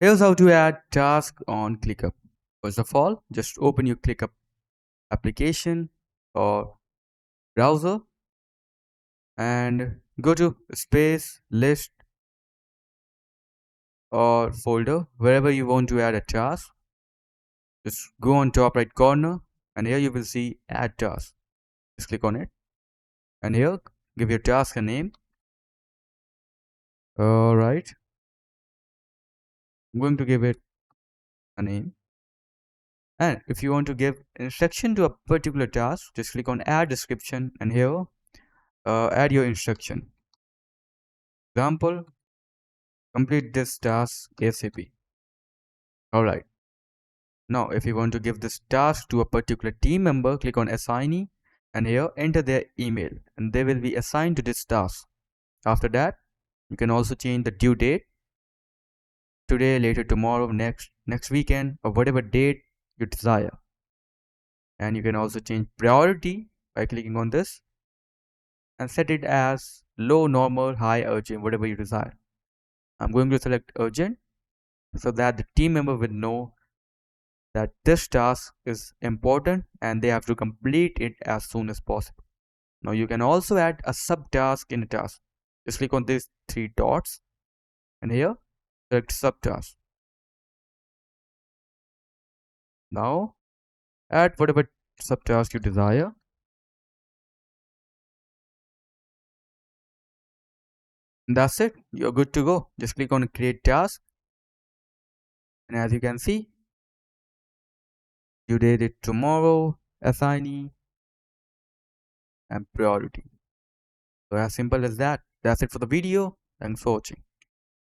Here's how to add task on ClickUp. First of all, just open your ClickUp application or browser and go to space, list, or folder, wherever you want to add a task. Just go on top right corner and here you will see add task. Just click on it and here give your task a name. Alright, I'm going to give it a name. And if you want to give instruction to a particular task, just click on add description and here add your instruction. Example, complete this task ASAP. Alright. Now, if you want to give this task to a particular team member, click on assignee and here enter their email and they will be assigned to this task. After that, you can also change the due date, today, later, tomorrow, next weekend, or whatever date you desire. And you can also change priority by clicking on this and set it as low, normal, high, urgent, whatever you desire. I'm going to select urgent so that the team member will know that this task is important and they have to complete it as soon as possible. Now you can also add a subtask in a task. Just click on these three dots and here select subtask. Now add whatever subtask you desire. And that's it. You're good to go. Just click on create task. And as you can see, you did it tomorrow, assignee, and priority. So as simple as that. That's it for the video. Thanks for watching.